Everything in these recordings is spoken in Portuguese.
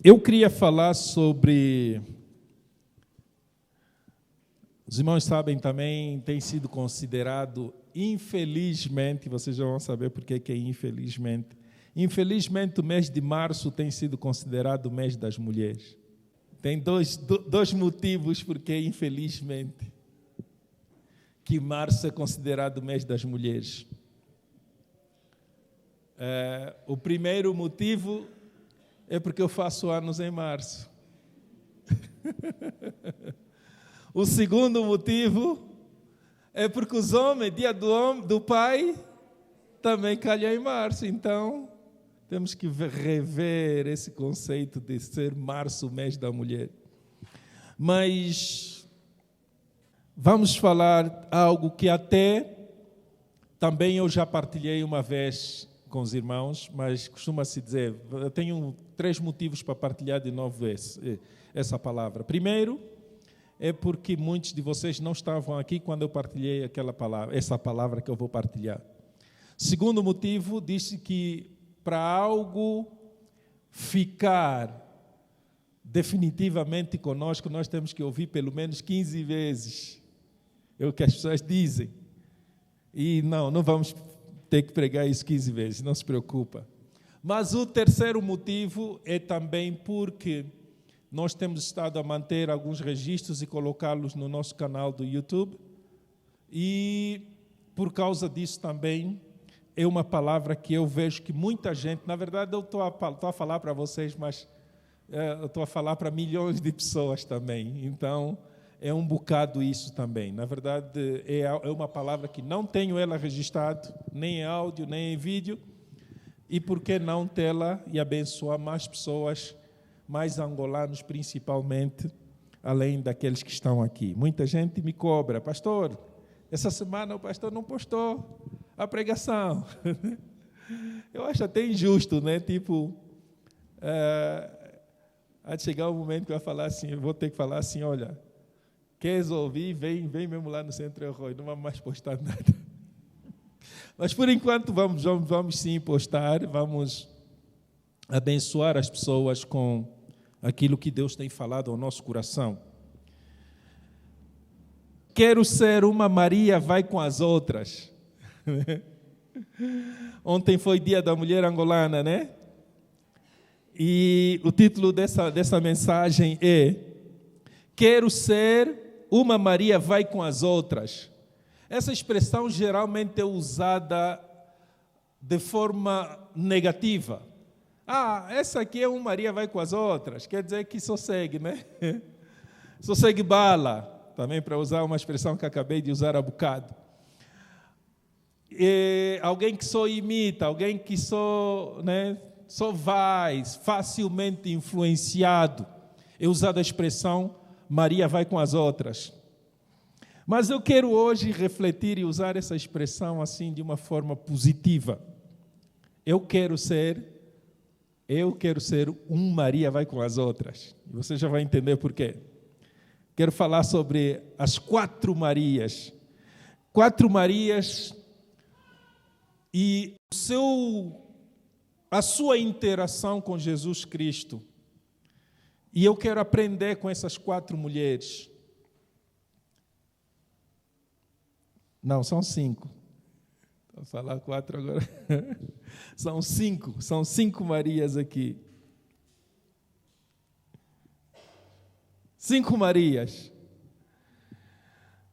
Eu queria falar sobre... Os irmãos sabem também, tem sido considerado, infelizmente, vocês já vão saber por que é infelizmente. Infelizmente, o mês de março tem sido considerado o mês das mulheres. Tem dois motivos porque, infelizmente, que março é considerado o mês das mulheres. O primeiro motivo é porque eu faço anos em março. O segundo motivo é porque os homens, dia do pai, também calha em março. Então, temos que rever esse conceito de ser março o mês da mulher. Mas vamos falar algo que até também eu já partilhei uma vez com os irmãos, mas costuma-se dizer, eu tenho 3 motivos para partilhar de novo essa palavra. Primeiro, é porque muitos de vocês não estavam aqui quando eu partilhei essa palavra que eu vou partilhar. Segundo motivo, disse que para algo ficar definitivamente conosco, nós temos que ouvir pelo menos 15 vezes. É o que as pessoas dizem. E não vamos ter que pregar isso 15 vezes, não se preocupa. Mas o terceiro motivo é também porque nós temos estado a manter alguns registros e colocá-los no nosso canal do YouTube. E, por causa disso também, é uma palavra que eu vejo que muita gente... Na verdade, eu estou a falar para vocês, mas eu estou a falar para milhões de pessoas também. Então, é um bocado isso também. Na verdade, é uma palavra que não tenho ela registrada, nem em áudio, nem em vídeo. E por que não tê-la e abençoar mais pessoas, mais angolanos principalmente, além daqueles que estão aqui. Muita gente me cobra, pastor, essa semana o pastor não postou a pregação. Eu acho até injusto, né? Tipo, há de chegar um momento que eu vou ter que falar assim, olha, queres ouvir, vem mesmo lá no Centro Erroi, não vamos mais postar nada. Mas por enquanto vamos sim postar, vamos abençoar as pessoas com aquilo que Deus tem falado ao nosso coração. Quero ser uma Maria, vai com as outras. Ontem foi Dia da Mulher Angolana, né? E o título dessa mensagem é: quero ser uma Maria, vai com as outras. Essa expressão geralmente é usada de forma negativa. Essa aqui é uma Maria, vai com as outras. Quer dizer que só segue, né? Só segue bala. Também para usar uma expressão que acabei de usar há bocado. Alguém que só imita, alguém que só vai, facilmente influenciado. É usada a expressão Maria vai com as outras. Mas eu quero hoje refletir e usar essa expressão assim de uma forma positiva. Eu quero ser um Maria vai com as outras. E você já vai entender por quê. Quero falar sobre as 4 Marias. 4 Marias e a sua interação com Jesus Cristo. E eu quero aprender com essas 4 mulheres. Não, são 5. Vou falar 4 agora. São 5 Marias aqui. 5 Marias.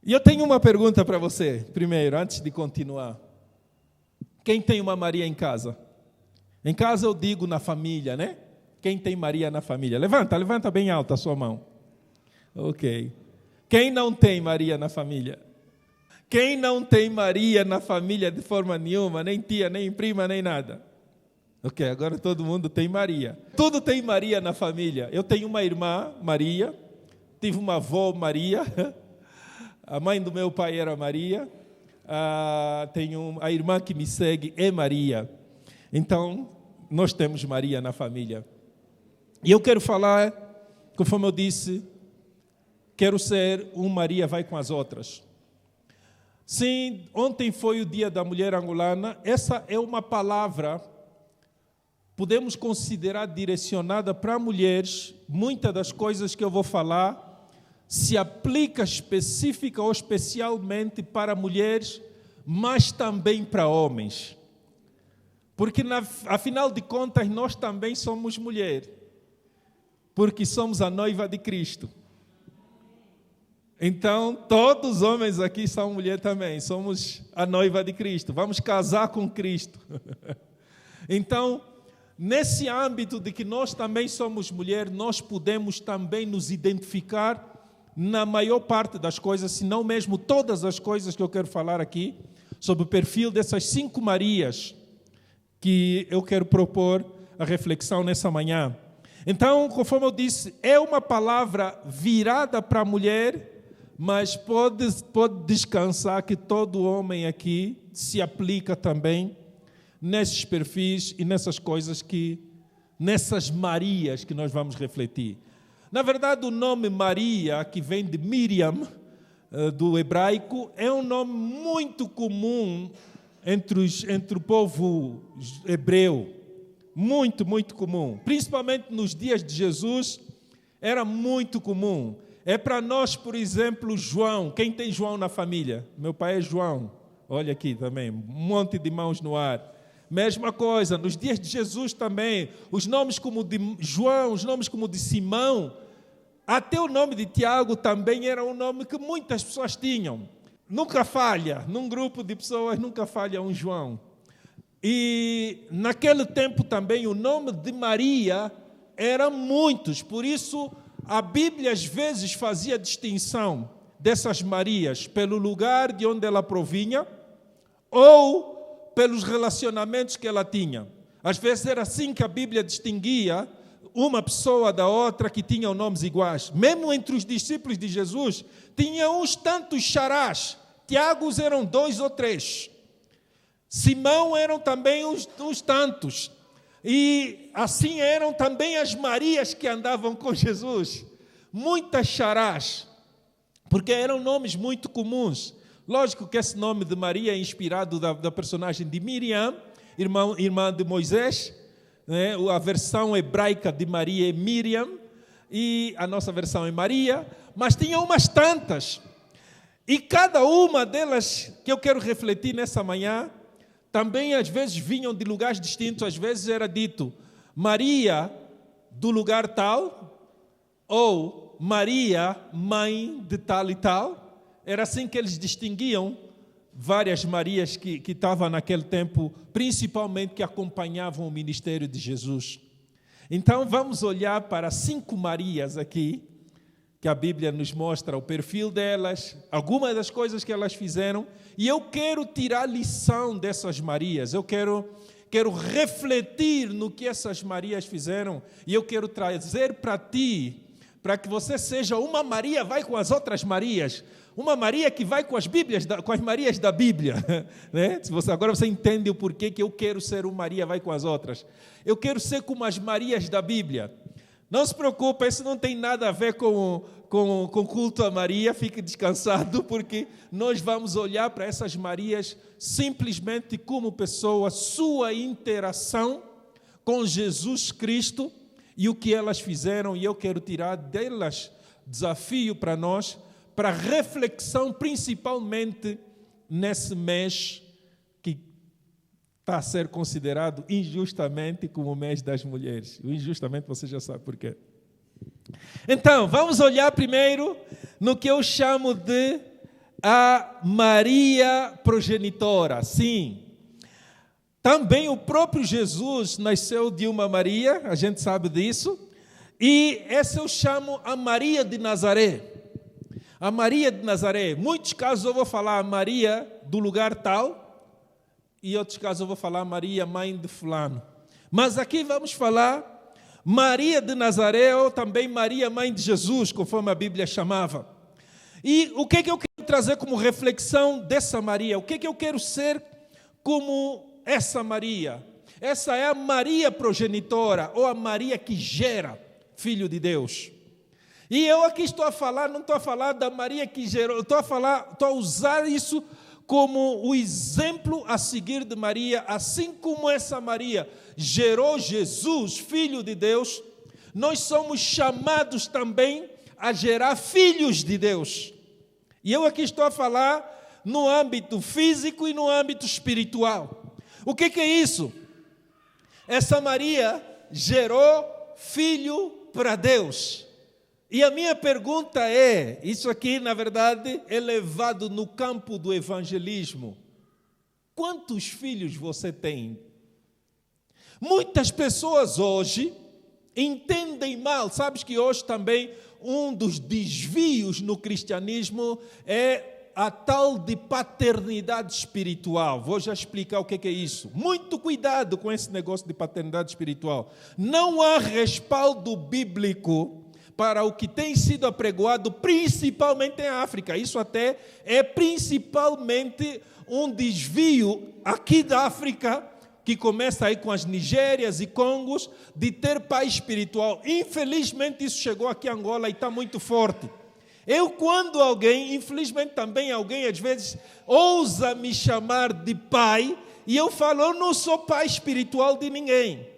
E eu tenho uma pergunta para você, primeiro, antes de continuar. Quem tem uma Maria em casa? Em casa eu digo na família, né? Quem tem Maria na família? Levanta bem alta a sua mão. Ok. Quem não tem Maria na família? Quem não tem Maria na família de forma nenhuma, nem tia, nem prima, nem nada? Ok, agora todo mundo tem Maria. Tudo tem Maria na família. Eu tenho uma irmã, Maria. Tive uma avó, Maria. A mãe do meu pai era Maria. Tenho a irmã que me segue, é Maria. Então, nós temos Maria na família. E eu quero falar, conforme eu disse, quero ser um Maria, vai com as outras. Sim, ontem foi o Dia da Mulher Angolana. Essa é uma palavra podemos considerar direcionada para mulheres. Muitas das coisas que eu vou falar se aplica específica ou especialmente para mulheres, mas também para homens. Porque, afinal de contas, nós também somos mulher, porque somos a noiva de Cristo. Então, todos os homens aqui são mulher também, somos a noiva de Cristo, vamos casar com Cristo. Então, nesse âmbito de que nós também somos mulher, nós podemos também nos identificar na maior parte das coisas, se não mesmo todas as coisas que eu quero falar aqui, sobre o perfil dessas 5 Marias que eu quero propor a reflexão nessa manhã. Então, conforme eu disse, é uma palavra virada para a mulher, mas pode descansar que todo homem aqui se aplica também nesses perfis e nessas coisas nessas Marias que nós vamos refletir. Na verdade, o nome Maria, que vem de Miriam, do hebraico, é um nome muito comum entre o povo hebreu. Muito, muito comum. Principalmente nos dias de Jesus, era muito comum. É para nós, por exemplo, João. Quem tem João na família? Meu pai é João. Olha aqui também, um monte de mãos no ar. Mesma coisa, nos dias de Jesus também, os nomes como de João, os nomes como de Simão, até o nome de Tiago também era um nome que muitas pessoas tinham. Nunca falha, num grupo de pessoas nunca falha um João. E naquele tempo também o nome de Maria era muitos, por isso a Bíblia às vezes fazia distinção dessas Marias pelo lugar de onde ela provinha ou pelos relacionamentos que ela tinha. Às vezes era assim que a Bíblia distinguia uma pessoa da outra que tinham nomes iguais. Mesmo entre os discípulos de Jesus, tinha uns tantos xarás. Tiagos eram 2 ou 3. Simão eram também uns tantos. E assim eram também as Marias que andavam com Jesus. Muitas xarás, porque eram nomes muito comuns. Lógico que esse nome de Maria é inspirado da personagem de Miriam, irmã de Moisés, né? A versão hebraica de Maria é Miriam, e a nossa versão é Maria, mas tinha umas tantas. E cada uma delas que eu quero refletir nessa manhã, também às vezes vinham de lugares distintos. Às vezes era dito Maria do lugar tal, ou Maria, mãe de tal e tal. Era assim que eles distinguiam várias Marias que estavam naquele tempo, principalmente que acompanhavam o ministério de Jesus. Então vamos olhar para 5 Marias aqui, que a Bíblia nos mostra o perfil delas, algumas das coisas que elas fizeram, e eu quero tirar lição dessas Marias, eu quero refletir no que essas Marias fizeram, e eu quero trazer para ti, para que você seja uma Maria, vai com as outras Marias, uma Maria que vai com as Marias da Bíblia, né? Agora você entende o porquê que eu quero ser uma Maria, vai com as outras. Eu quero ser como as Marias da Bíblia. Não se preocupe, isso não tem nada a ver com culto a Maria, fique descansado, porque nós vamos olhar para essas Marias simplesmente como pessoa, sua interação com Jesus Cristo e o que elas fizeram, e eu quero tirar delas desafio para nós, para reflexão, principalmente nesse mês que está a ser considerado injustamente como o mês das mulheres. O injustamente você já sabe por quê. Então, vamos olhar primeiro no que eu chamo de a Maria progenitora. Sim, também o próprio Jesus nasceu de uma Maria, a gente sabe disso, e essa eu chamo a Maria de Nazaré. A Maria de Nazaré, em muitos casos eu vou falar a Maria do lugar tal, e em outros casos eu vou falar Maria, mãe de fulano. Mas aqui vamos falar Maria de Nazaré, ou também Maria, mãe de Jesus, conforme a Bíblia chamava. E o que eu quero trazer como reflexão dessa Maria? O que eu quero ser como essa Maria? Essa é a Maria progenitora, ou a Maria que gera Filho de Deus. E eu aqui estou a falar, não estou a falar da Maria que gerou, estou a usar isso como o exemplo a seguir de Maria, assim como essa Maria gerou Jesus, Filho de Deus, nós somos chamados também a gerar filhos de Deus. E eu aqui estou a falar no âmbito físico e no âmbito espiritual. O que é isso? Essa Maria gerou filho para Deus. E a minha pergunta é, isso aqui na verdade é levado no campo do evangelismo. Quantos filhos você tem? Muitas pessoas hoje entendem mal. Sabes que hoje também um dos desvios no cristianismo é a tal de paternidade espiritual. Vou já explicar o que é isso. Muito cuidado com esse negócio de paternidade espiritual. Não há respaldo bíblico para o que tem sido apregoado, principalmente em África. Isso até é principalmente um desvio aqui da África, que começa aí com as Nigérias e Congos, de ter pai espiritual. Infelizmente isso chegou aqui a Angola e está muito forte. Quando alguém, infelizmente também alguém às vezes ousa me chamar de pai, e eu falo, eu não sou pai espiritual de ninguém.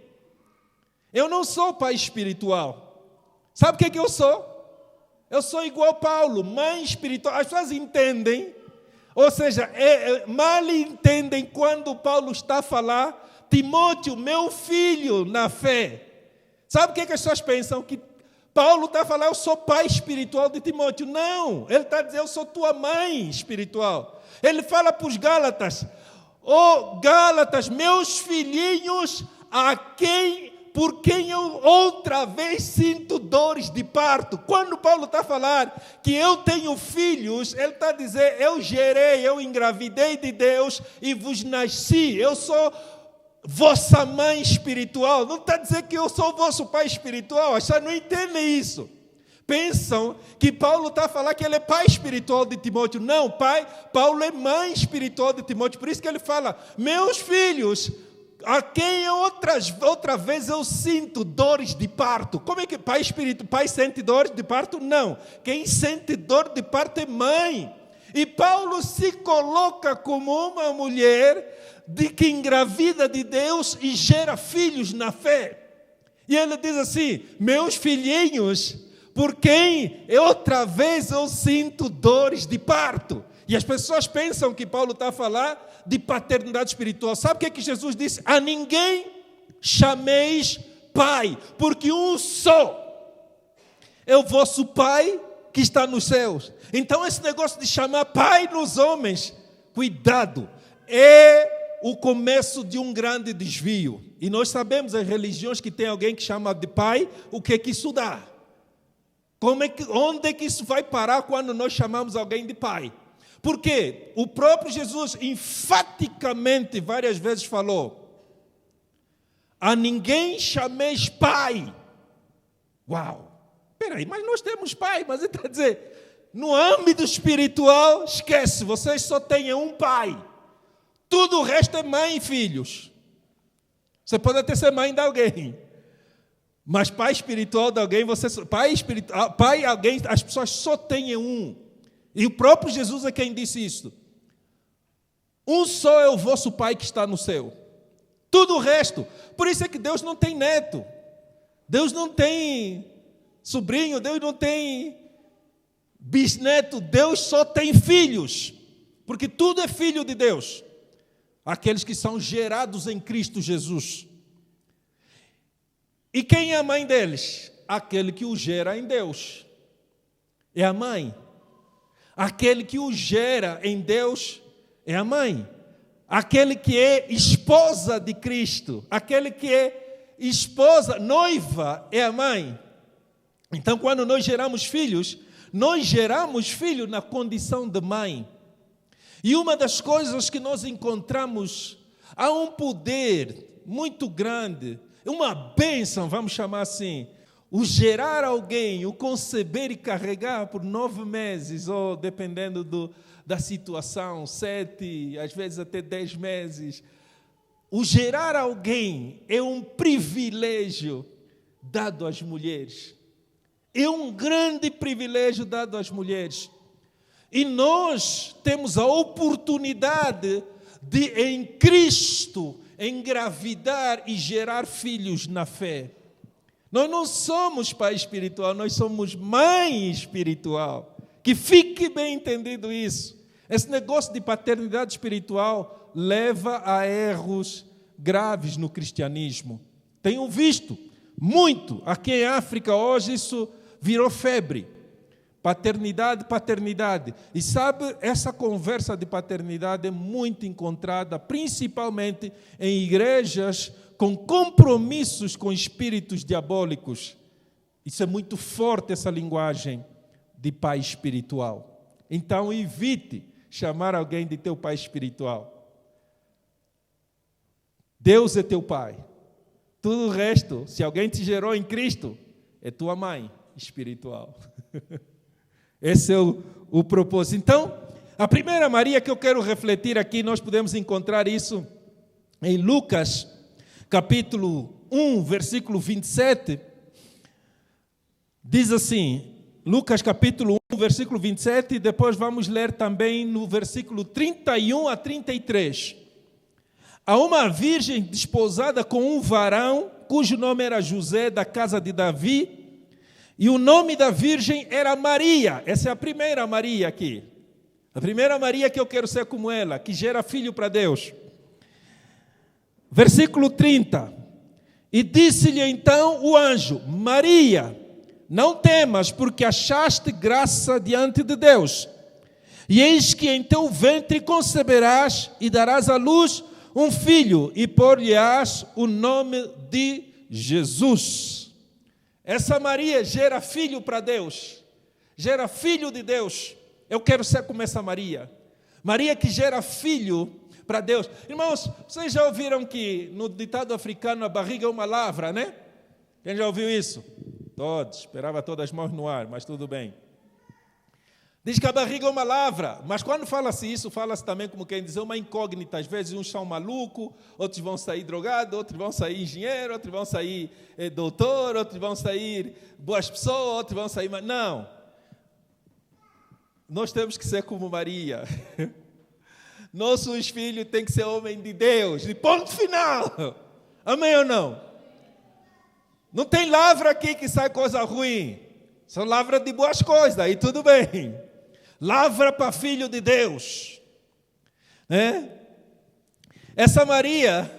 Eu não sou pai espiritual. Sabe o que eu sou? Eu sou igual a Paulo, mãe espiritual. As pessoas entendem, ou seja, mal entendem quando Paulo está a falar, Timóteo, meu filho na fé. Sabe o que as pessoas pensam? Que Paulo está a falar, eu sou pai espiritual de Timóteo. Não, ele está a dizer, eu sou tua mãe espiritual. Ele fala para os Gálatas, Gálatas, meus filhinhos, por quem eu outra vez sinto dores de parto. Quando Paulo está a falar que eu tenho filhos, ele está a dizer, eu gerei, eu engravidei de Deus e vos nasci. Eu sou vossa mãe espiritual. Não está a dizer que eu sou vosso pai espiritual. As pessoas não entendem isso. Pensam que Paulo está a falar que ele é pai espiritual de Timóteo. Não, Paulo é mãe espiritual de Timóteo. Por isso que ele fala, meus filhos, a quem outra vez eu sinto dores de parto. Como é que pai sente dores de parto? Não. Quem sente dor de parto é mãe. E Paulo se coloca como uma mulher que engravida de Deus e gera filhos na fé. E ele diz assim, meus filhinhos, por quem outra vez eu sinto dores de parto. E as pessoas pensam que Paulo está a falar de paternidade espiritual. Sabe o que Jesus disse? A ninguém chameis pai, porque um só é o vosso pai que está nos céus. Então esse negócio de chamar pai nos homens, cuidado, é o começo de um grande desvio. E nós sabemos as religiões que tem alguém que chama de pai, o que é que isso dá? Onde é que isso vai parar quando nós chamamos alguém de pai? Porque o próprio Jesus enfaticamente várias vezes falou, a ninguém chameis pai. Uau! Espera aí, mas nós temos pai, mas ele está a dizer, no âmbito espiritual, esquece, vocês só têm um pai. Tudo o resto é mãe e filhos. Você pode até ser mãe de alguém, mas pai espiritual de alguém, alguém, as pessoas só têm um. E o próprio Jesus é quem disse isso. Um só é o vosso pai que está no céu. Tudo o resto. Por isso é que Deus não tem neto. Deus não tem sobrinho, Deus não tem bisneto, Deus só tem filhos. Porque tudo é filho de Deus. Aqueles que são gerados em Cristo Jesus. E quem é a mãe deles? Aquele que o gera em Deus. É a mãe. Aquele que o gera em Deus é a mãe. Aquele que é esposa de Cristo. Aquele que é esposa, noiva, é a mãe. Então, quando nós geramos filhos na condição de mãe. E uma das coisas que nós encontramos, há um poder muito grande, uma bênção, vamos chamar assim, o gerar alguém, o conceber e carregar por 9 meses, ou dependendo da situação, 7, às vezes até 10 meses. O gerar alguém é um privilégio dado às mulheres. É um grande privilégio dado às mulheres. E nós temos a oportunidade de, em Cristo, engravidar e gerar filhos na fé. Nós não somos pai espiritual, nós somos mãe espiritual. Que fique bem entendido isso. Esse negócio de paternidade espiritual leva a erros graves no cristianismo. Tenho visto muito. Aqui em África hoje isso virou febre. Paternidade. E sabe, essa conversa de paternidade é muito encontrada, principalmente em igrejas com compromissos com espíritos diabólicos. Isso é muito forte, essa linguagem de pai espiritual. Então, evite chamar alguém de teu pai espiritual. Deus é teu pai. Tudo o resto, se alguém te gerou em Cristo, é tua mãe espiritual. Esse é o propósito. Então, a primeira Maria que eu quero refletir aqui, nós podemos encontrar isso em Lucas, capítulo 1, versículo 27. Diz assim, Lucas capítulo 1, versículo 27, e depois vamos ler também no versículo 31 a 33. Há uma virgem desposada com um varão, cujo nome era José, da casa de Davi, e o nome da virgem era Maria. Essa é a primeira Maria aqui. A primeira Maria que eu quero ser como ela, que gera filho para Deus. Versículo 30. E disse-lhe então o anjo: Maria, não temas, porque achaste graça diante de Deus. E eis que em teu ventre conceberás e darás à luz um filho, e por-lhe-ás o nome de Jesus. Essa Maria gera filho para Deus, gera filho de Deus. Eu quero ser como essa Maria. Maria que gera filho para Deus. Irmãos, vocês já ouviram que no ditado africano a barriga é uma lavra, né? Quem já ouviu isso? Todos, esperava todas as mãos no ar, mas tudo bem. Diz que a barriga é uma lavra, mas quando fala-se isso, fala-se também como quem diz, uma incógnita. Às vezes uns são malucos, outros vão sair drogados, outros vão sair engenheiro, outros vão sair doutor, outros vão sair boas pessoas, outros vão sair... Não. Nós temos que ser como Maria. Nossos filhos têm que ser homem de Deus, de ponto final. Amém ou não? Não tem lavra aqui que sai coisa ruim. São lavra de boas coisas, aí tudo bem. Lavra para filho de Deus. Né? Essa Maria,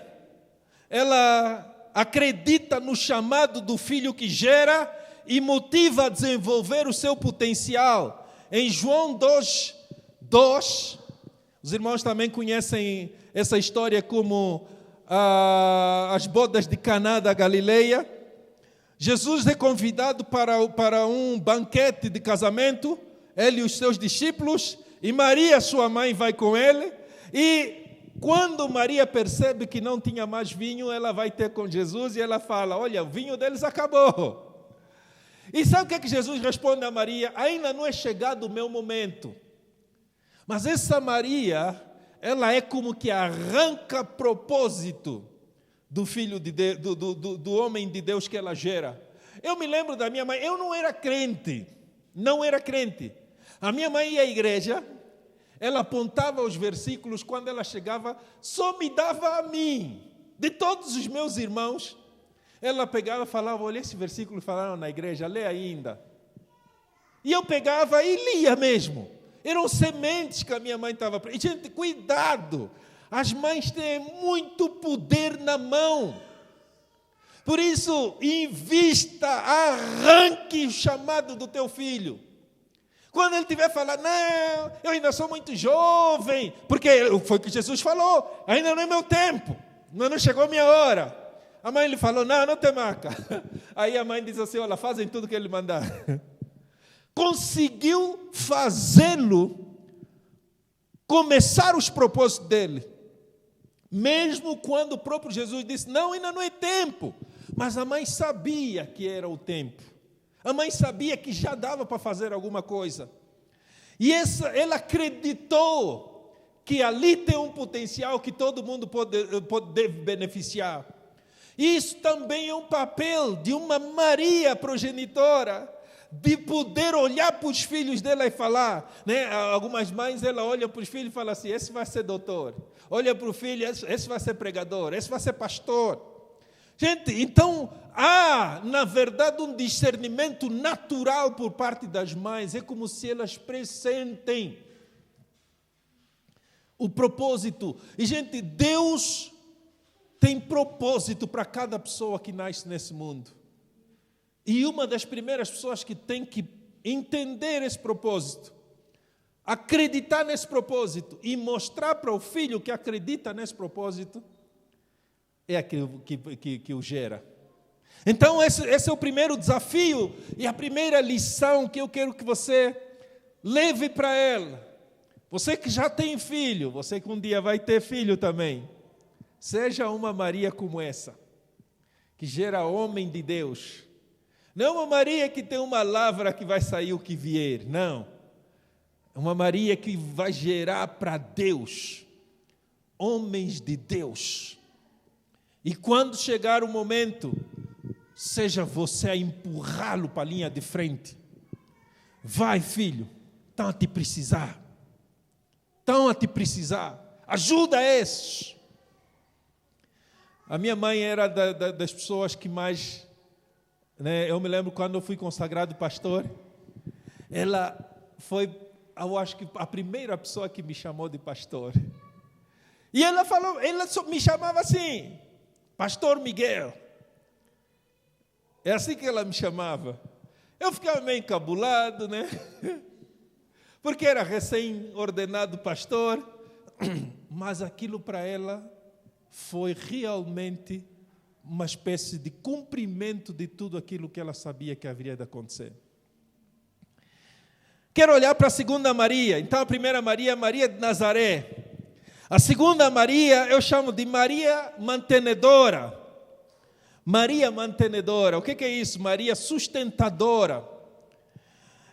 ela acredita no chamado do filho que gera e motiva a desenvolver o seu potencial. Em João 2, os irmãos também conhecem essa história como as bodas de Caná da Galileia. Jesus é convidado para um banquete de casamento, ele e os seus discípulos, e Maria, sua mãe, vai com ele, e quando Maria percebe que não tinha mais vinho, ela vai ter com Jesus e ela fala: olha, o vinho deles acabou. E sabe o que Jesus responde a Maria? Ainda não é chegado o meu momento. Mas essa Maria, ela é como que arranca propósito do filho de Deus, do homem de Deus que ela gera. Eu me lembro da minha mãe, eu não era crente. A minha mãe ia à igreja, ela apontava os versículos, quando ela chegava, só me dava a mim. De todos os meus irmãos, ela pegava e falava: olha, esse versículo falaram na igreja, lê ainda. E eu pegava e lia mesmo. Eram sementes que a minha mãe estava... Gente, cuidado! As mães têm muito poder na mão. Por isso, invista, arranque o chamado do teu filho. Quando ele tiver falando: não, eu ainda sou muito jovem, porque foi o que Jesus falou, ainda não é meu tempo, não chegou a minha hora. A mãe lhe falou: não te marca. Aí a mãe diz assim: olha, fazem tudo que ele mandar. Conseguiu fazê-lo começar os propósitos dele. Mesmo quando o próprio Jesus disse: não, ainda não é tempo. Mas a mãe sabia que era o tempo. A mãe sabia que já dava para fazer alguma coisa. E ela acreditou que ali tem um potencial que todo mundo deve beneficiar. Isso também é um papel de uma Maria progenitora. de poder olhar para os filhos dela e falar, né? Algumas mães, ela olha para os filhos e fala assim, esse vai ser doutor. Olha para o filho, esse vai ser pregador, esse vai ser pastor. Gente, então há, na verdade, um discernimento natural por parte das mães. É como se elas pressentem o propósito. E, gente, Deus tem propósito para cada pessoa que nasce nesse mundo. E uma das primeiras pessoas que tem que entender esse propósito, acreditar nesse propósito e mostrar para o filho que acredita nesse propósito, é aquilo que o gera. Então, esse é o primeiro desafio e a primeira lição que eu quero que você leve para ela. Você que já tem filho, você que um dia vai ter filho também, seja uma Maria como essa, que gera homem de Deus. Não uma Maria que tem uma lavra que vai sair o que vier, não. Uma Maria que vai gerar para Deus, homens de Deus. E quando chegar o momento, seja você a empurrá-lo para a linha de frente. Vai, filho, estão a te precisar. Estão a te precisar. Ajuda esses. A minha mãe era das pessoas que mais... Né, eu me lembro quando eu fui consagrado pastor, ela foi, eu acho que a primeira pessoa que me chamou de pastor. E ela falou, ela só me chamava assim, Pastor Miguel. É assim que ela me chamava. Eu ficava meio encabulado, né? Porque era recém-ordenado pastor, mas aquilo para ela foi realmente uma espécie de cumprimento de tudo aquilo que ela sabia que haveria de acontecer. Quero olhar para a segunda Maria. Então, a primeira Maria, Maria de Nazaré. A segunda Maria, eu chamo de Maria mantenedora. Maria mantenedora. O que é isso? Maria sustentadora.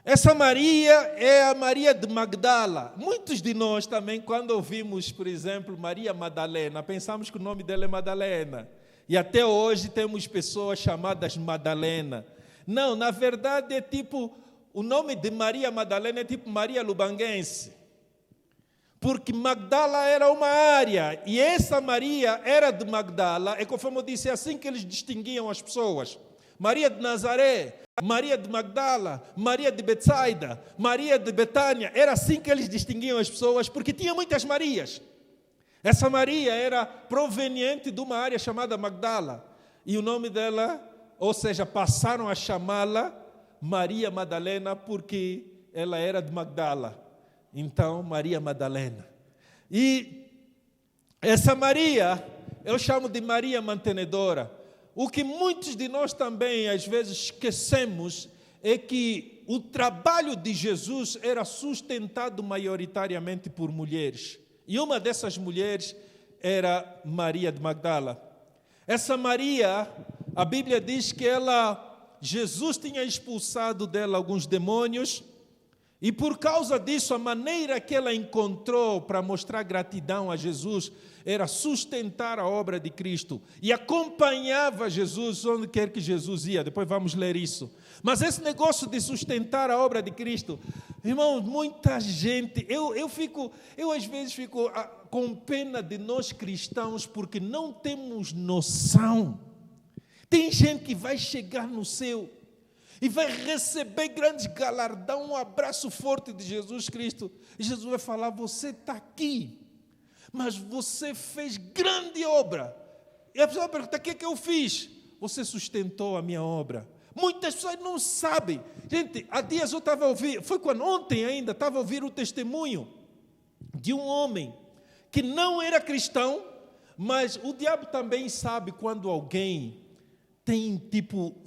Essa Maria é a Maria de Magdala. Muitos de nós também, quando ouvimos, por exemplo, Maria Madalena, pensamos que o nome dela é Madalena. E até hoje temos pessoas chamadas Madalena. Não, na verdade é tipo, o nome de Maria Madalena é tipo Maria Lubanguense. Porque Magdala era uma área, e essa Maria era de Magdala, e conforme eu disse, é assim que eles distinguiam as pessoas. Maria de Nazaré, Maria de Magdala, Maria de Betsaida, Maria de Betânia, era assim que eles distinguiam as pessoas, porque tinha muitas Marias. Essa Maria era proveniente de uma área chamada Magdala. E o nome dela, ou seja, passaram a chamá-la Maria Madalena porque ela era de Magdala. Então, Maria Madalena. E essa Maria, eu chamo de Maria mantenedora. O que muitos de nós também, às vezes, esquecemos é que o trabalho de Jesus era sustentado maioritariamente por mulheres. E uma dessas mulheres era Maria de Magdala. Essa Maria, a Bíblia diz que Jesus tinha expulsado dela alguns demônios, e por causa disso, a maneira que ela encontrou para mostrar gratidão a Jesus era sustentar a obra de Cristo. E acompanhava Jesus onde quer que Jesus ia. Depois vamos ler isso. Mas esse negócio de sustentar a obra de Cristo, irmãos, muita gente, eu às vezes fico com pena de nós cristãos, porque não temos noção. Tem gente que vai chegar no céu e vai receber grande galardão, um abraço forte de Jesus Cristo. E Jesus vai falar, você está aqui, mas você fez grande obra. E a pessoa pergunta, o que é que eu fiz? Você sustentou a minha obra. Muitas pessoas não sabem. Gente, há dias eu estava a ouvir, ontem ainda, estava a ouvir o testemunho de um homem que não era cristão, mas o diabo também sabe quando alguém tem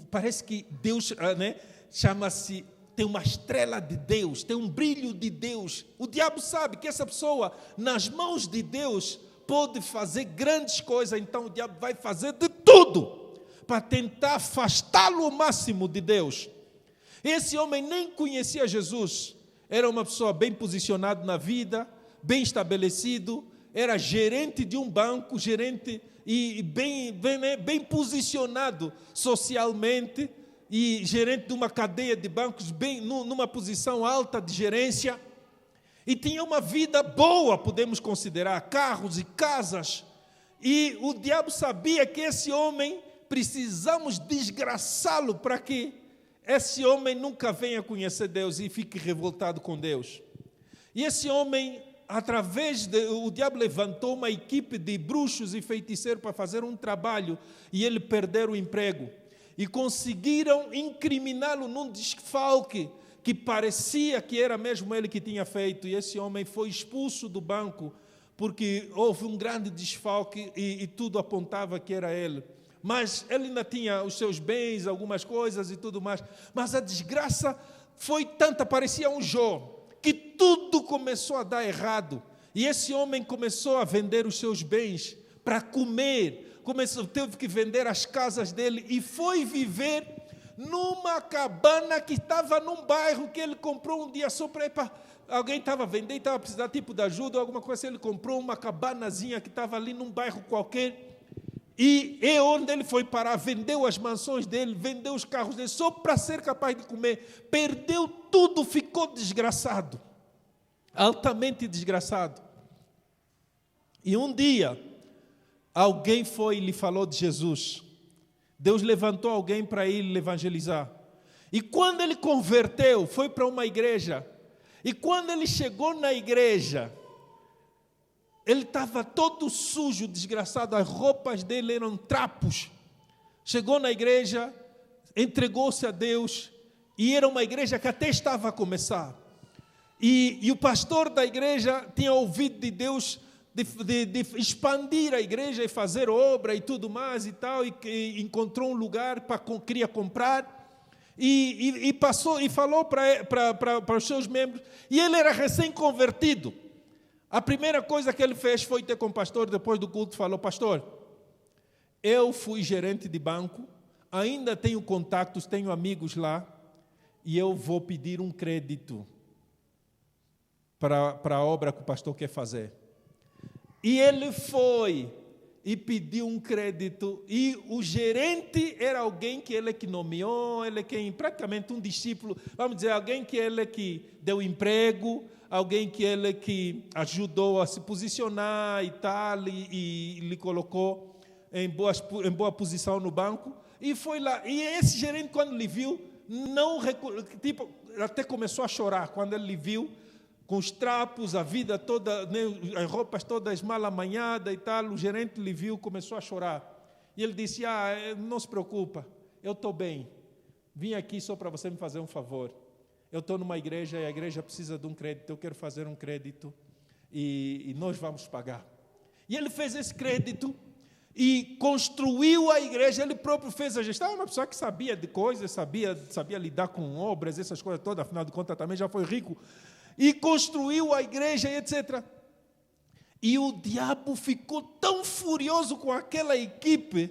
parece que Deus, né, chama-se, tem uma estrela de Deus, tem um brilho de Deus. O diabo sabe que essa pessoa, nas mãos de Deus, pode fazer grandes coisas, então o diabo vai fazer de tudo para tentar afastá-lo ao máximo de Deus. Esse homem nem conhecia Jesus, era uma pessoa bem posicionada na vida, bem estabelecido, era gerente de um banco, gerente e bem posicionado socialmente, e gerente de uma cadeia de bancos, bem numa posição alta de gerência, e tinha uma vida boa, podemos considerar, carros e casas. E o diabo sabia que esse homem, precisamos desgraçá-lo para que esse homem nunca venha conhecer Deus e fique revoltado com Deus. E esse homem, o diabo levantou uma equipe de bruxos e feiticeiros para fazer um trabalho e ele perder o emprego. E conseguiram incriminá-lo num desfalque que parecia que era mesmo ele que tinha feito. E esse homem foi expulso do banco porque houve um grande desfalque e tudo apontava que era ele. Mas ele ainda tinha os seus bens, algumas coisas e tudo mais. Mas a desgraça foi tanta, parecia um Jó, que tudo começou a dar errado. E esse homem começou a vender os seus bens para comer. Teve que vender as casas dele e foi viver numa cabana que estava num bairro que ele comprou um dia só para... Alguém estava vendendo e estava precisando tipo de ajuda ou alguma coisa. Ele comprou uma cabanazinha que estava ali num bairro qualquer. E é onde ele foi parar, vendeu as mansões dele, vendeu os carros dele, só para ser capaz de comer. Perdeu tudo, ficou desgraçado, altamente desgraçado. E um dia, alguém foi e lhe falou de Jesus. Deus levantou alguém para ir evangelizar. E quando ele converteu, foi para uma igreja. E quando ele chegou na igreja, ele estava todo sujo, desgraçado, as roupas dele eram trapos. Chegou na igreja, entregou-se a Deus, e era uma igreja que até estava a começar. E o pastor da igreja tinha ouvido de Deus de expandir a igreja e fazer obra e tudo mais e tal, e encontrou um lugar para queria comprar, e passou e falou para os seus membros, e ele era recém-convertido. A primeira coisa que ele fez foi ter com o pastor, depois do culto, falou: pastor, eu fui gerente de banco, ainda tenho contatos, tenho amigos lá, e eu vou pedir um crédito para a obra que o pastor quer fazer. E ele foi e pediu um crédito, e o gerente era alguém que ele que nomeou, ele que praticamente um discípulo, vamos dizer, alguém que ele que deu emprego, alguém que ele que ajudou a se posicionar e tal, e lhe colocou em boa posição no banco, e foi lá. E esse gerente, quando lhe viu, até começou a chorar, quando ele lhe viu, com os trapos, a vida toda, as roupas todas mal amanhadas e tal, o gerente lhe viu, começou a chorar. E ele disse: não se preocupa, eu estou bem, vim aqui só para você me fazer um favor. Eu estou numa igreja e a igreja precisa de um crédito, eu quero fazer um crédito e nós vamos pagar. E ele fez esse crédito e construiu a igreja, ele próprio fez a gestão. Uma pessoa que sabia de coisas, sabia lidar com obras, essas coisas todas, afinal de contas também já foi rico. E construiu a igreja, etc. E o diabo ficou tão furioso com aquela equipe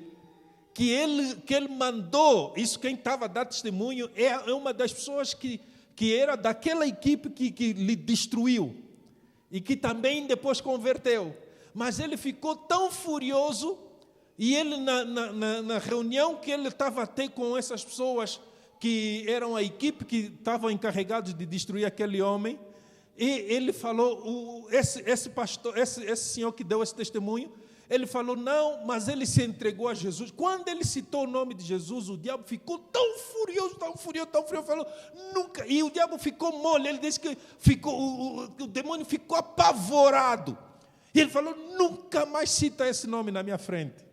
que ele mandou, isso quem estava a dar testemunho, é uma das pessoas que era daquela equipe que lhe destruiu e que também depois converteu. Mas ele ficou tão furioso, e ele na reunião que ele estava a ter com essas pessoas que eram a equipe que estavam encarregados de destruir aquele homem, e ele falou, esse pastor, esse senhor que deu esse testemunho, ele falou: não, mas ele se entregou a Jesus. Quando ele citou o nome de Jesus, o diabo ficou tão furioso, falou: nunca. E o diabo ficou mole, ele disse que o demônio ficou apavorado. E ele falou: nunca mais cita esse nome na minha frente.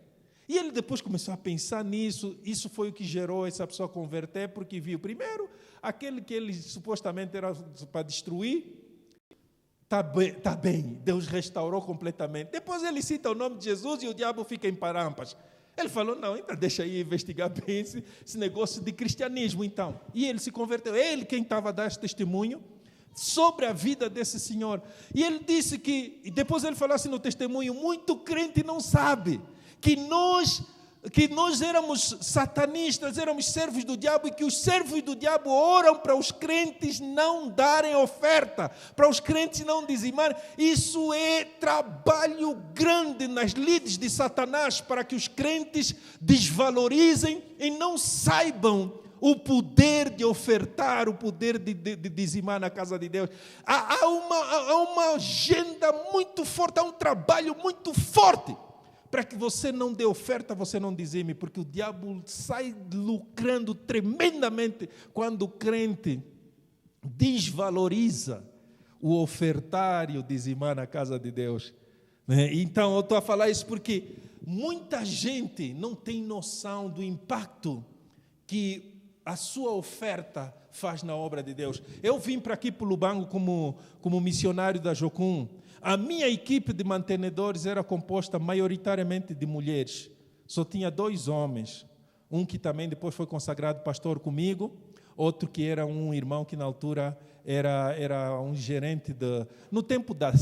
E ele depois começou a pensar nisso. Isso foi o que gerou essa pessoa converter, porque viu, primeiro, aquele que ele supostamente era para destruir, está bem, Deus restaurou completamente. Depois ele cita o nome de Jesus e o diabo fica em parampas. Ele falou: não, então deixa aí investigar bem esse negócio de cristianismo, então. E ele se converteu, ele quem estava a dar esse testemunho sobre a vida desse senhor. E ele disse que, e depois ele falou assim no testemunho: muito crente não sabe que nós éramos satanistas, éramos servos do diabo, e que os servos do diabo oram para os crentes não darem oferta, para os crentes não dizimarem. Isso é trabalho grande nas lides de Satanás, para que os crentes desvalorizem e não saibam o poder de ofertar, o poder de dizimar na casa de Deus. Há uma agenda muito forte, há um trabalho muito forte para que você não dê oferta, você não dizime, porque o diabo sai lucrando tremendamente quando o crente desvaloriza o ofertar e o dizimar na casa de Deus. Então, eu estou a falar isso porque muita gente não tem noção do impacto que a sua oferta faz na obra de Deus. Eu vim para aqui para o Lubango como missionário da Jocum. A minha equipe de mantenedores era composta maioritariamente de mulheres. Só tinha 2 homens. Um que também depois foi consagrado pastor comigo, outro que era um irmão que na altura era um gerente no tempo da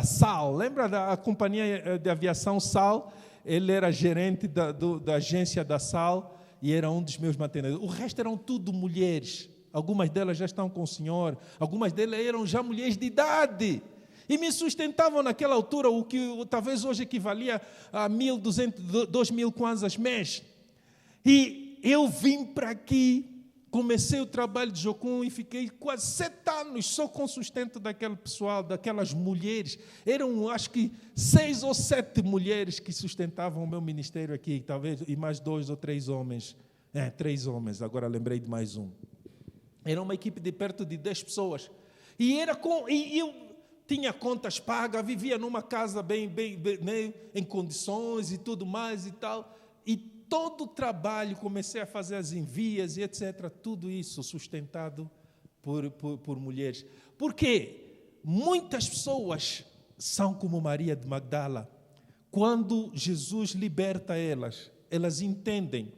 SAL. Lembra da companhia de aviação SAL? Ele era gerente da agência da SAL e era um dos meus mantenedores. O resto eram tudo mulheres. Algumas delas já estão com o Senhor, algumas delas eram já mulheres de idade. E me sustentavam naquela altura o que talvez hoje equivalia a 1.200, 2.000 kwanzas mês. E eu vim para aqui, comecei o trabalho de Jocum e fiquei quase 7 anos só com o sustento daquele pessoal, daquelas mulheres. Eram, acho que, 6 ou 7 mulheres que sustentavam o meu ministério aqui, talvez, e mais 2 ou 3 homens. 3 homens, agora lembrei de mais um. Era uma equipe de perto de 10 pessoas. E eu tinha contas pagas, vivia numa casa bem né, em condições e tudo mais e tal. E todo o trabalho, comecei a fazer as envias e etc. Tudo isso sustentado por mulheres. Porque muitas pessoas são como Maria de Magdala. Quando Jesus liberta elas entendem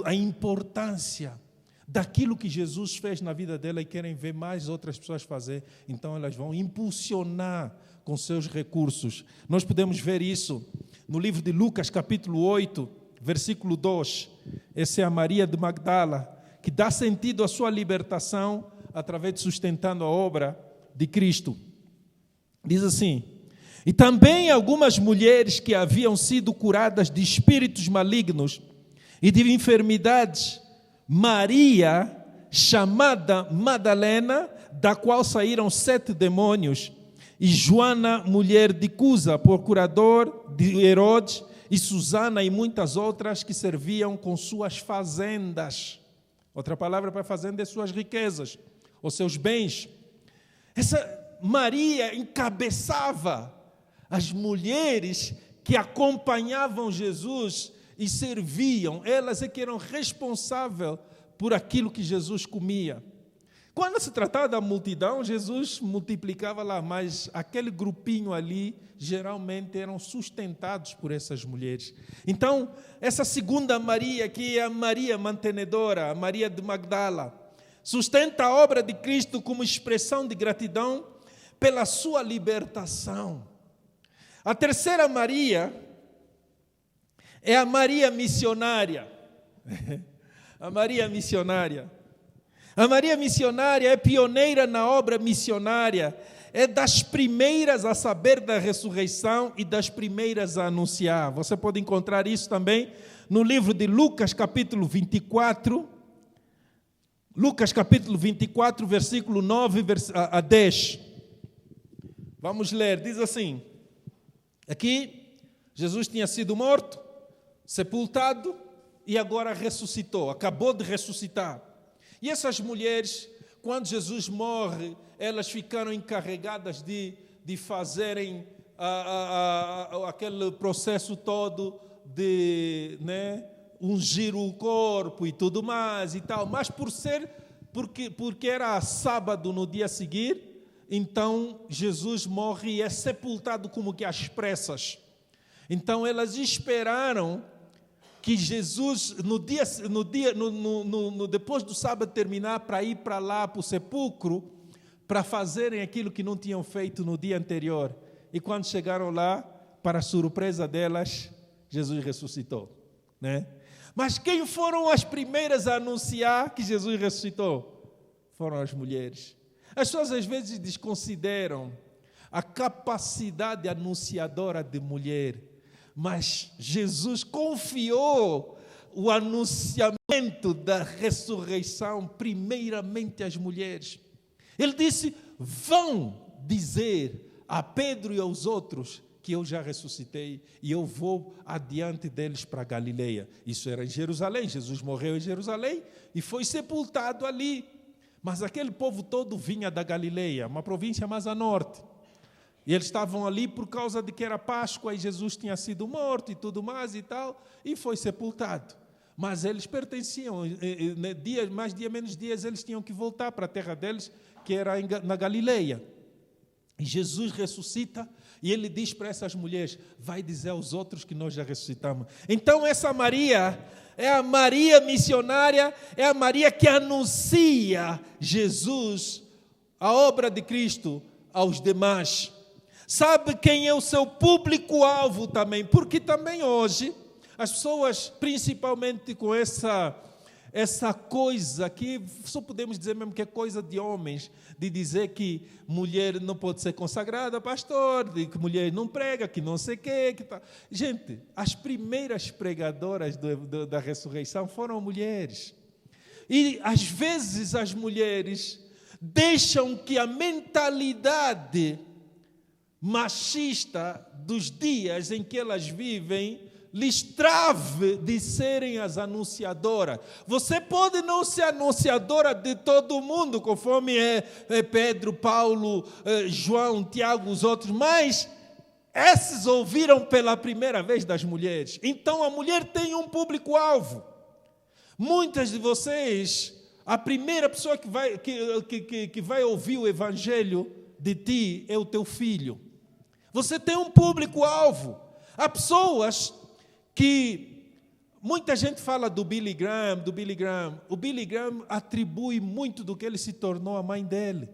a importância daquilo que Jesus fez na vida dela e querem ver mais outras pessoas fazer, então elas vão impulsionar com seus recursos. Nós podemos ver isso no livro de Lucas, capítulo 8, versículo 2. Essa é a Maria de Magdala, que dá sentido à sua libertação através de sustentando a obra de Cristo. Diz assim: e também algumas mulheres que haviam sido curadas de espíritos malignos e de enfermidades, Maria, chamada Madalena, da qual saíram 7 demônios, e Joana, mulher de Cusa, procurador de Herodes, e Susana e muitas outras que serviam com suas fazendas. Outra palavra para fazenda é suas riquezas, os seus bens. Essa Maria encabeçava as mulheres que acompanhavam Jesus e serviam. Elas é que eram responsáveis por aquilo que Jesus comia. Quando se tratava da multidão, Jesus multiplicava lá, mas aquele grupinho ali, geralmente eram sustentados por essas mulheres. Então, essa segunda Maria, que é a Maria mantenedora, a Maria de Magdala, sustenta a obra de Cristo como expressão de gratidão pela sua libertação. A terceira Maria é a Maria missionária. A Maria missionária. A Maria missionária é pioneira na obra missionária, é das primeiras a saber da ressurreição e das primeiras a anunciar. Você pode encontrar isso também no livro de Lucas, capítulo 24. Lucas, capítulo 24, versículo 9 a 10. Vamos ler, diz assim: aqui, Jesus tinha sido morto, sepultado e agora ressuscitou, acabou de ressuscitar. E essas mulheres, quando Jesus morre, elas ficaram encarregadas de fazerem aquele processo todo de ungir o corpo e tudo mais e tal. Mas porque era sábado no dia a seguir, então Jesus morre e é sepultado como que às pressas. Então elas esperaram que Jesus, depois do sábado terminar, para ir para lá, para o sepulcro, para fazerem aquilo que não tinham feito no dia anterior. E quando chegaram lá, para a surpresa delas, Jesus ressuscitou. Mas quem foram as primeiras a anunciar que Jesus ressuscitou? Foram as mulheres. As pessoas às vezes desconsideram a capacidade anunciadora de mulher. Mas Jesus confiou o anunciamento momento da ressurreição, primeiramente as mulheres. Ele disse: vão dizer a Pedro e aos outros que eu já ressuscitei e eu vou adiante deles para Galileia. Isso era em Jerusalém. Jesus morreu em Jerusalém e foi sepultado ali. Mas aquele povo todo vinha da Galileia, uma província mais a norte. E eles estavam ali por causa de que era Páscoa e Jesus tinha sido morto e tudo mais e tal, e foi sepultado. Mas eles pertenciam, mais dia menos dias, eles tinham que voltar para a terra deles, que era na Galileia. E Jesus ressuscita e ele diz para essas mulheres: vai dizer aos outros que nós já ressuscitamos. Então essa Maria é a Maria missionária, é a Maria que anuncia Jesus, a obra de Cristo, aos demais. Sabe quem é o seu público-alvo também? Porque também hoje as pessoas, principalmente com essa coisa que só podemos dizer mesmo que é coisa de homens, de dizer que mulher não pode ser consagrada, pastor, de que mulher não prega, que não sei o quê. Que tá. Gente, as primeiras pregadoras da ressurreição foram mulheres. E às vezes as mulheres deixam que a mentalidade machista dos dias em que elas vivem lhes trave de serem as anunciadoras. Você pode não ser anunciadora de todo mundo, conforme é Pedro, Paulo, João, Tiago, os outros, mas esses ouviram pela primeira vez das mulheres. Então a mulher tem um público-alvo. Muitas de vocês, a primeira pessoa que vai ouvir o evangelho de ti é o teu filho. Você tem um público-alvo. Há pessoas que muita gente fala do Billy Graham. O Billy Graham atribui muito do que ele se tornou à mãe dele.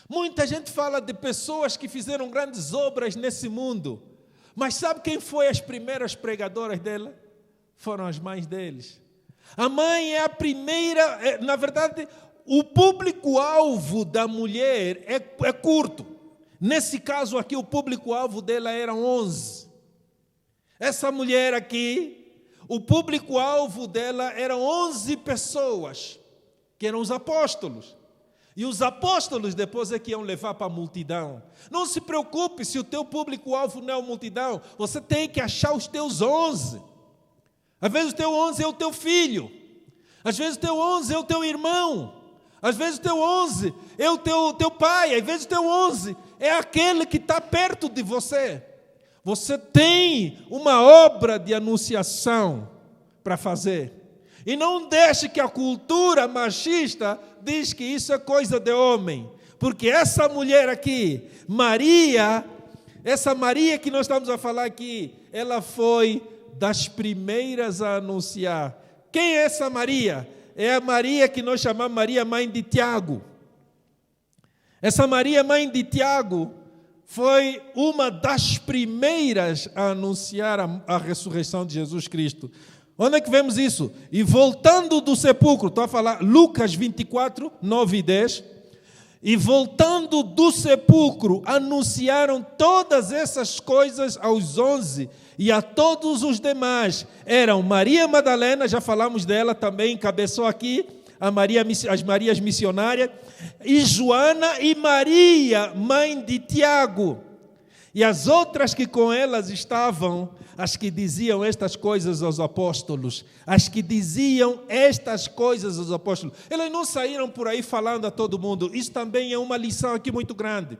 Muita gente fala de pessoas que fizeram grandes obras nesse mundo, mas sabe quem foi as primeiras pregadoras dela? Foram as mães deles. A mãe é a primeira, na verdade, o público-alvo da mulher é curto. Nesse caso aqui, o público-alvo dela era 11. Essa mulher aqui, o público-alvo dela eram 11 pessoas, que eram os apóstolos. E os apóstolos depois é que iam levar para a multidão. Não se preocupe se o teu público-alvo não é a multidão. Você tem que achar os teus 11. Às vezes o teu 11 é o teu filho. Às vezes o teu 11 é o teu irmão. Às vezes o teu 11 é o teu pai. Às vezes o teu 11 é aquele que está perto de você. Você tem uma obra de anunciação para fazer. E não deixe que a cultura machista diz que isso é coisa de homem. Porque essa mulher aqui, Maria, essa Maria que nós estamos a falar aqui, ela foi das primeiras a anunciar. Quem é essa Maria? É a Maria que nós chamamos Maria, mãe de Tiago. Essa Maria, mãe de Tiago, foi uma das primeiras a anunciar a ressurreição de Jesus Cristo. Onde é que vemos isso? E voltando do sepulcro, estou a falar Lucas 24, 9 e 10. E voltando do sepulcro, anunciaram todas essas coisas aos 11 e a todos os demais. Eram Maria Madalena, já falamos dela também, encabeçou aqui, as Marias missionárias, e Joana e Maria, mãe de Tiago. E as outras que com elas estavam, as que diziam estas coisas aos apóstolos. As que diziam estas coisas aos apóstolos. Elas não saíram por aí falando a todo mundo. Isso também é uma lição aqui muito grande.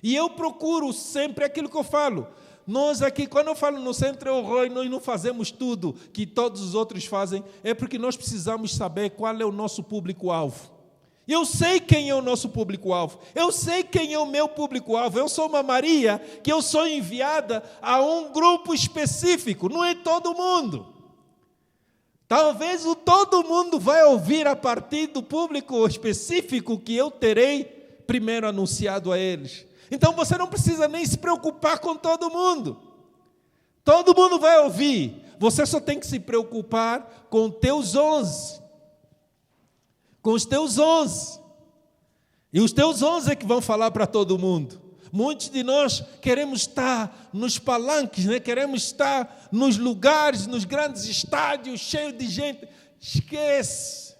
E eu procuro sempre aquilo que eu falo. Nós aqui, quando eu falo no Centro El Roi, nós não fazemos tudo que todos os outros fazem, é porque nós precisamos saber qual é o nosso público-alvo. Eu sei quem é o nosso público-alvo, eu sei quem é o meu público-alvo. Eu sou uma Maria que eu sou enviada a um grupo específico, não é todo mundo. Talvez o todo mundo vai ouvir a partir do público específico que eu terei primeiro anunciado a eles. Então você não precisa nem se preocupar com todo mundo. Todo mundo vai ouvir. Você só tem que se preocupar com os teus 11. Com os teus 11. E os teus 11 é que vão falar para todo mundo. Muitos de nós queremos estar nos palanques, né? Queremos estar nos lugares, nos grandes estádios, cheios de gente. Esquece.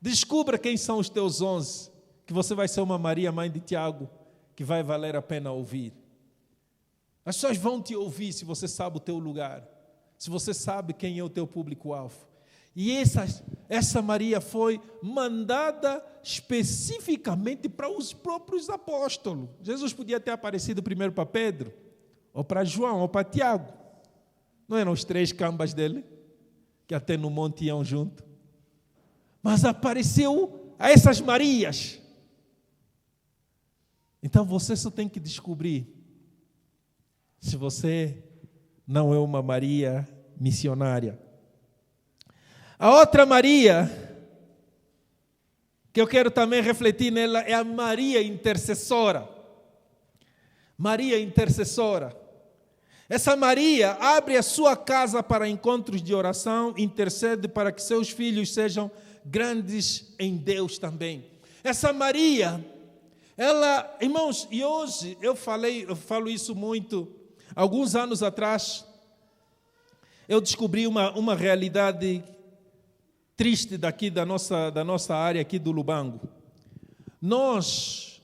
Descubra quem são os teus 11, que você vai ser uma Maria, mãe de Tiago, que vai valer a pena ouvir. As pessoas vão te ouvir se você sabe o teu lugar, se você sabe quem é o teu público-alvo. E essa Maria foi mandada especificamente para os próprios apóstolos. Jesus podia ter aparecido primeiro para Pedro, ou para João, ou para Tiago. Não eram os 3 cambas dele, que até no monte iam junto. Mas apareceu a essas Marias. Então você só tem que descobrir se você não é uma Maria missionária. A outra Maria, que eu quero também refletir nela, é a Maria intercessora. Maria intercessora. Essa Maria abre a sua casa para encontros de oração, intercede para que seus filhos sejam grandes em Deus também. Essa Maria, ela, irmãos, e hoje eu falo isso muito. Alguns anos atrás, eu descobri uma realidade triste daqui da nossa área aqui do Lubango. Nós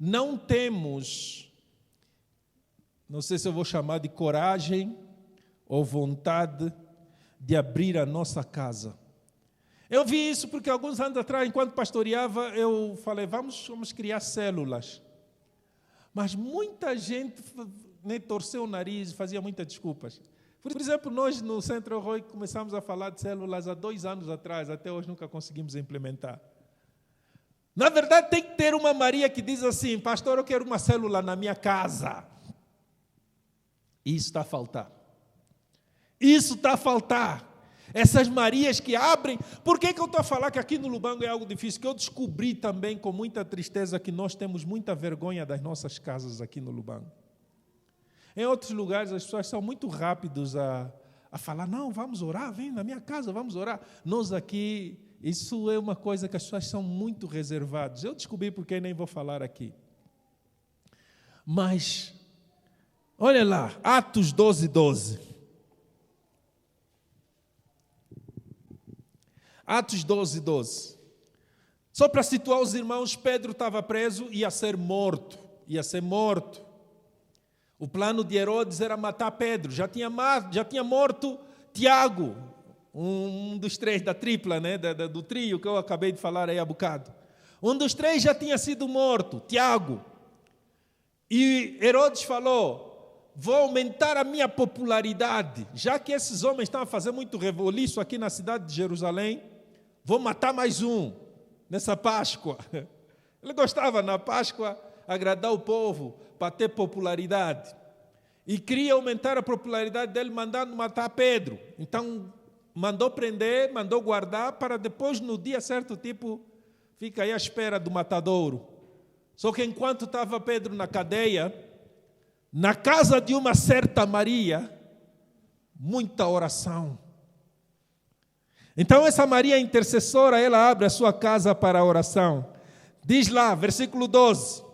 não temos, não sei se eu vou chamar de coragem ou vontade de abrir a nossa casa. Eu vi isso porque alguns anos atrás, enquanto pastoreava, eu falei, vamos criar células. Mas muita gente torceu o nariz, fazia muitas desculpas. Por exemplo, nós no Centro Roy começamos a falar de células há 2 anos atrás, até hoje nunca conseguimos implementar. Na verdade, tem que ter uma Maria que diz assim, pastor, eu quero uma célula na minha casa. Isso está a faltar. Isso está a faltar. Essas Marias que abrem. Por que eu estou a falar que aqui no Lubango é algo difícil? Que eu descobri também com muita tristeza que nós temos muita vergonha das nossas casas aqui no Lubango. Em outros lugares as pessoas são muito rápidos a falar, não, vamos orar, vem na minha casa, vamos orar. Nós aqui, isso é uma coisa que as pessoas são muito reservadas. Eu descobri porque nem vou falar aqui. Mas, olha lá, Atos 12:12. Atos 12:12. Só para situar os irmãos, Pedro estava preso e ia ser morto. O plano de Herodes era matar Pedro. Já tinha morto Tiago, um dos 3 da tripla, né, do trio que eu acabei de falar aí há bocado. Um dos 3 já tinha sido morto, Tiago. E Herodes falou, vou aumentar a minha popularidade. Já que esses homens estão a fazer muito rebuliço aqui na cidade de Jerusalém, vou matar mais um nessa Páscoa. Ele gostava na Páscoa agradar o povo para ter popularidade. E queria aumentar a popularidade dele mandando matar Pedro. Então, mandou prender, mandou guardar, para depois, no dia certo, fica aí à espera do matadouro. Só que enquanto estava Pedro na cadeia, na casa de uma certa Maria, muita oração. Então, essa Maria intercessora, ela abre a sua casa para a oração. Diz lá, versículo 12.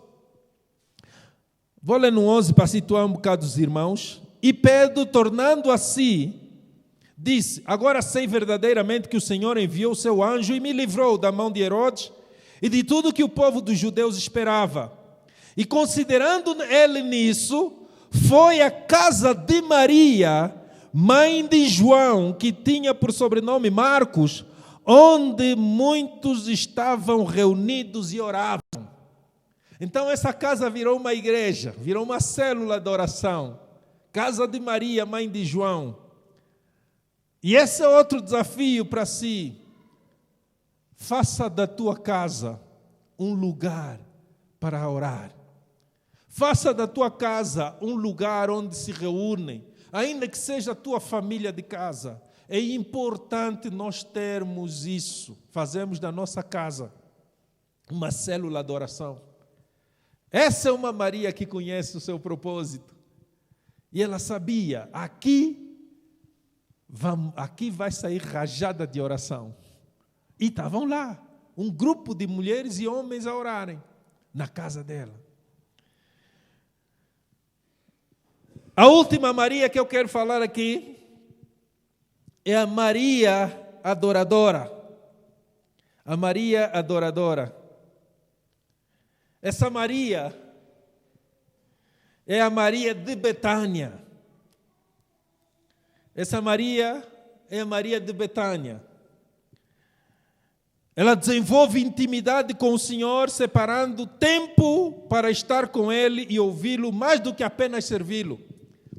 Vou ler no 11 para situar um bocado os irmãos. E Pedro, tornando a si, disse, agora sei verdadeiramente que o Senhor enviou o seu anjo e me livrou da mão de Herodes e de tudo que o povo dos judeus esperava. E considerando ele nisso, foi à casa de Maria, mãe de João, que tinha por sobrenome Marcos, onde muitos estavam reunidos e oravam. Então essa casa virou uma igreja, virou uma célula de oração. Casa de Maria, mãe de João. E esse é outro desafio para si. Faça da tua casa um lugar para orar. Faça da tua casa um lugar onde se reúnem, ainda que seja a tua família de casa. É importante nós termos isso. Fazemos da nossa casa uma célula de oração. Essa é uma Maria que conhece o seu propósito. E ela sabia, aqui vai sair rajada de oração. E estavam lá, um grupo de mulheres e homens a orarem na casa dela. A última Maria que eu quero falar aqui é a Maria adoradora. A Maria adoradora. Essa Maria é a Maria de Betânia. Essa Maria é a Maria de Betânia. Ela desenvolve intimidade com o Senhor, separando tempo para estar com Ele e ouvi-lo, mais do que apenas servi-lo.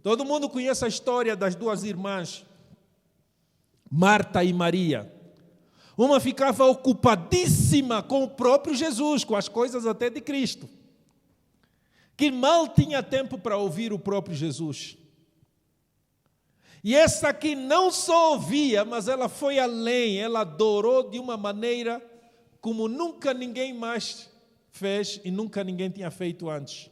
Todo mundo conhece a história das duas irmãs, Marta e Maria. Uma ficava ocupadíssima com o próprio Jesus, com as coisas até de Cristo, que mal tinha tempo para ouvir o próprio Jesus. E essa aqui não só ouvia, mas ela foi além, ela adorou de uma maneira como nunca ninguém mais fez e nunca ninguém tinha feito antes.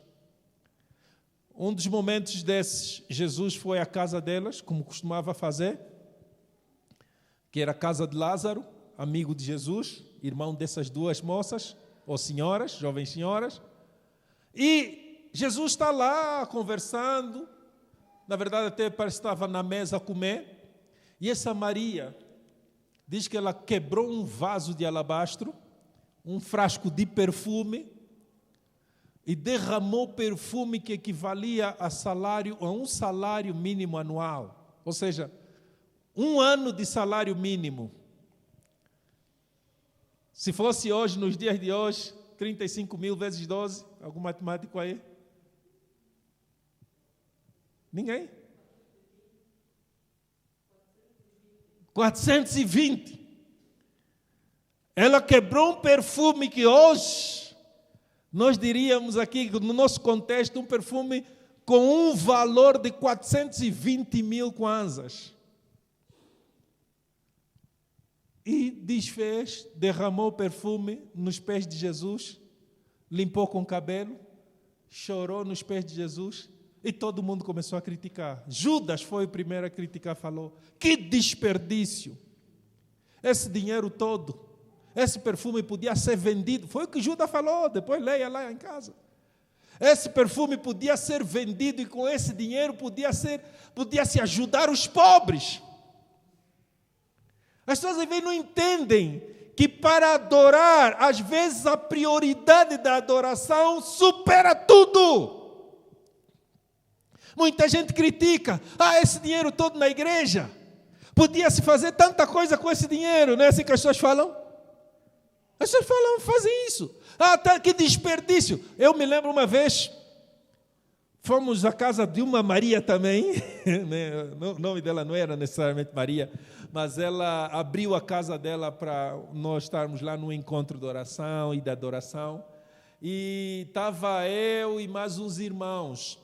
Um dos momentos desses, Jesus foi à casa delas, como costumava fazer, que era a casa de Lázaro, amigo de Jesus, irmão dessas duas moças, ou senhoras, jovens senhoras, e Jesus está lá conversando. Na verdade, até parece que estava na mesa a comer. E essa Maria diz que ela quebrou um vaso de alabastro, um frasco de perfume, e derramou perfume que equivalia a um salário mínimo anual. Ou seja, 1 ano de salário mínimo. Se fosse hoje, nos dias de hoje, 35 mil vezes 12, algum matemático aí? Ninguém? 420. Ela quebrou um perfume que hoje, nós diríamos aqui, no nosso contexto, um perfume com um valor de 420 mil kwanzas. E desfez, derramou perfume nos pés de Jesus, limpou com o cabelo, chorou nos pés de Jesus. E todo mundo começou a criticar. Judas foi o primeiro a criticar, falou: que desperdício! Esse dinheiro todo, esse perfume podia ser vendido. Foi o que Judas falou, depois leia lá em casa. Esse perfume podia ser vendido e com esse dinheiro podia-se ajudar os pobres. As pessoas às vezes não entendem que para adorar, às vezes a prioridade da adoração supera tudo. Muita gente critica, esse dinheiro todo na igreja, podia-se fazer tanta coisa com esse dinheiro, não é assim que as pessoas falam? As pessoas falam, fazem isso. Que desperdício. Eu me lembro uma vez, fomos à casa de uma Maria também, o nome dela não era necessariamente Maria, mas ela abriu a casa dela para nós estarmos lá no encontro de oração e de adoração, e estava eu e mais uns irmãos.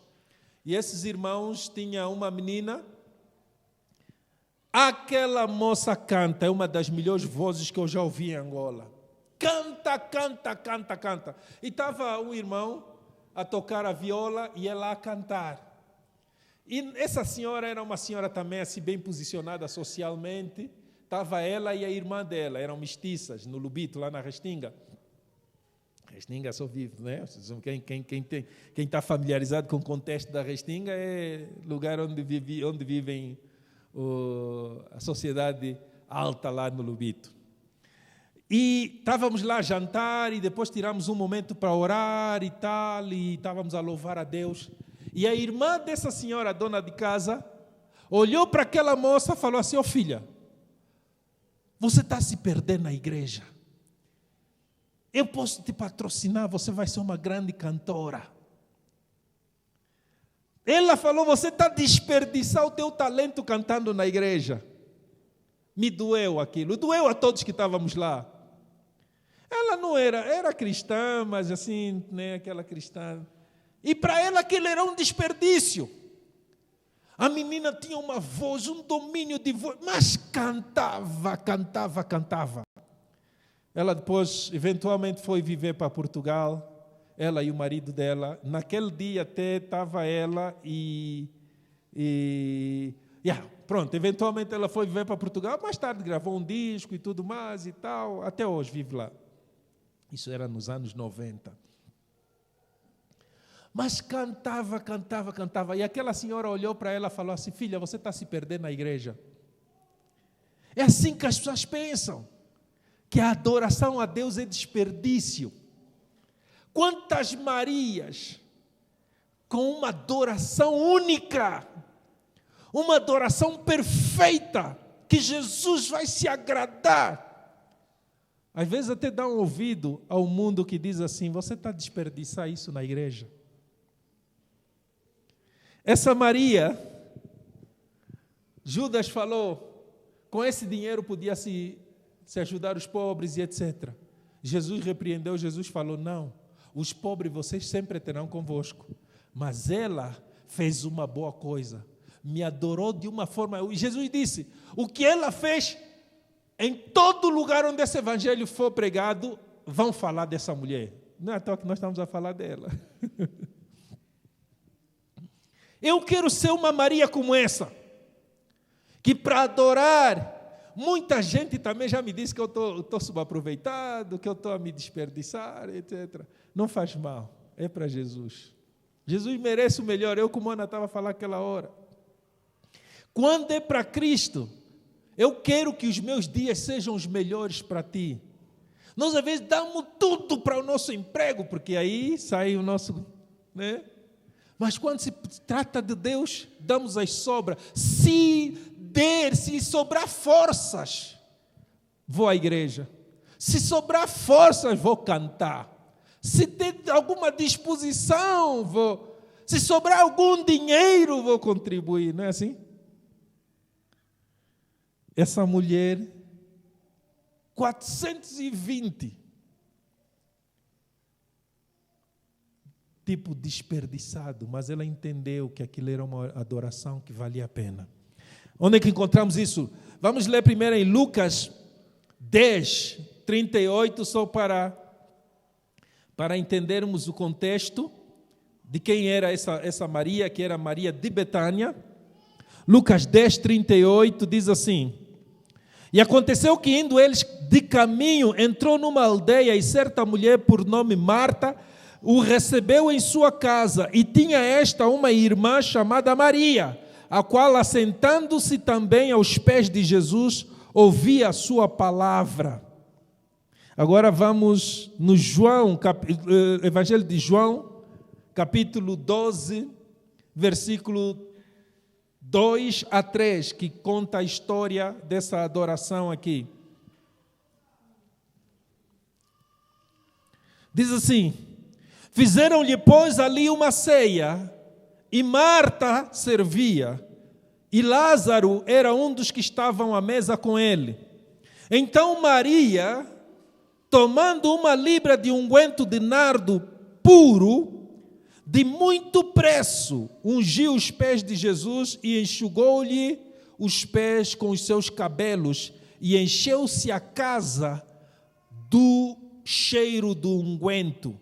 E esses irmãos tinham uma menina. Aquela moça canta, é uma das melhores vozes que eu já ouvi em Angola. Canta, canta, canta, canta. E estava um irmão a tocar a viola e ela a cantar. E essa senhora era uma senhora também assim bem posicionada socialmente. Estava ela e a irmã dela, eram mestiças, no Lubito, lá na Restinga. Restinga só vive, né? Quem está familiarizado com o contexto da Restinga é lugar onde vivem a sociedade alta lá no Lubito. E estávamos lá a jantar e depois tiramos um momento para orar e tal, e estávamos a louvar a Deus. E a irmã dessa senhora, dona de casa, olhou para aquela moça e falou assim: filha, você está se perdendo na igreja. Eu posso te patrocinar, você vai ser uma grande cantora. Ela falou: você está a desperdiçar o teu talento cantando na igreja. Me doeu aquilo, doeu a todos que estávamos lá. Ela não era cristã, mas assim, né, aquela cristã. E para ela aquilo era um desperdício. A menina tinha uma voz, um domínio de voz, mas cantava. Ela depois, eventualmente, foi viver para Portugal, ela e o marido dela. Naquele dia até estava ela pronto, eventualmente ela foi viver para Portugal, mais tarde gravou um disco e tudo mais e tal, até hoje vive lá. Isso era nos anos 90. Mas cantava, cantava, cantava. E aquela senhora olhou para ela e falou assim: filha, você está se perdendo na igreja. É assim que as pessoas pensam, que a adoração a Deus é desperdício. Quantas Marias com uma adoração única, uma adoração perfeita, que Jesus vai se agradar. Às vezes até dá um ouvido ao mundo que diz assim: você está a desperdiçar isso na igreja. Essa Maria, Judas falou, com esse dinheiro podia se ajudar os pobres e etc. Jesus repreendeu, Jesus falou: não, os pobres vocês sempre terão convosco, mas ela fez uma boa coisa, me adorou de uma forma. Jesus disse: o que ela fez, em todo lugar onde esse evangelho for pregado, vão falar dessa mulher. Não é à toa que nós estamos a falar dela. Eu quero ser uma Maria como essa, que para adorar, muita gente também já me disse que eu estou subaproveitado, que eu estou a me desperdiçar, etc. Não faz mal, é para Jesus. Jesus merece o melhor. Eu, como a Ana estava a falar aquela hora, quando é para Cristo, eu quero que os meus dias sejam os melhores para ti. Nós às vezes damos tudo para o nosso emprego, porque aí sai o nosso, né? Mas quando se trata de Deus, damos as sobras. Se sobrar forças, vou à igreja. Se sobrar forças, vou cantar. Se ter alguma disposição, vou. Se sobrar algum dinheiro, vou contribuir. Não é assim? Essa mulher, 420, tipo desperdiçado, mas ela entendeu que aquilo era uma adoração que valia a pena. Onde é que encontramos isso? Vamos ler primeiro em Lucas 10, 38, só para entendermos o contexto de quem era essa Maria, que era Maria de Betânia. Lucas 10, 38 diz assim: e aconteceu que, indo eles de caminho, entrou numa aldeia, e certa mulher por nome Marta o recebeu em sua casa, e tinha esta uma irmã chamada Maria, a qual, assentando-se também aos pés de Jesus, ouvia a sua palavra. Agora vamos no Evangelho de João, capítulo 12, versículo 2 a 3, que conta a história dessa adoração aqui. Diz assim: fizeram-lhe, pois, ali uma ceia, e Marta servia, e Lázaro era um dos que estavam à mesa com ele. Então Maria, tomando uma libra de unguento de nardo puro, de muito preço, ungiu os pés de Jesus e enxugou-lhe os pés com os seus cabelos, e encheu-se a casa do cheiro do unguento.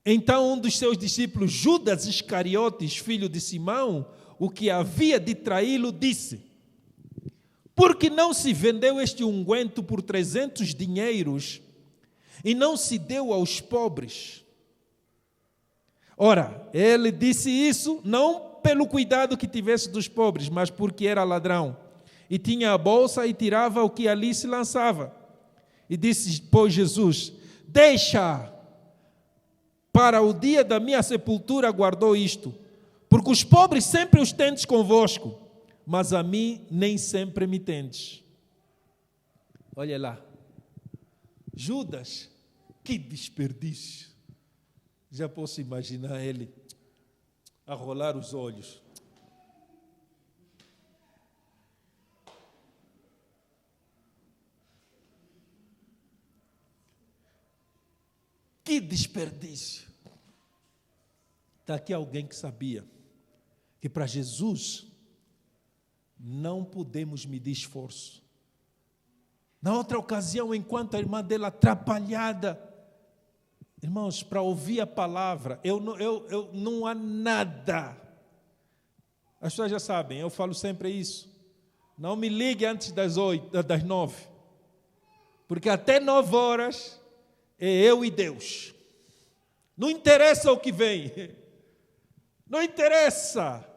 Então um dos seus discípulos, Judas Iscariotes, filho de Simão, o que havia de traí-lo, disse: por que não se vendeu este unguento por 300 dinheiros e não se deu aos pobres? Ora, ele disse isso não pelo cuidado que tivesse dos pobres, mas porque era ladrão, e tinha a bolsa e tirava o que ali se lançava. E disse, pois, Jesus: deixa, para o dia da minha sepultura guardou isto, porque os pobres sempre os tendes convosco, mas a mim nem sempre me tendes. Olha lá, Judas, que desperdício. Já posso imaginar ele a rolar os olhos. Que desperdício. Está aqui alguém que sabia que para Jesus não podemos medir esforço. Na outra ocasião, enquanto a irmã dela atrapalhada, irmãos, para ouvir a palavra, não há nada. As pessoas já sabem, eu falo sempre isso. Não me ligue antes das 9, porque até 9 horas é eu e Deus. Não interessa o que vem. Não interessa.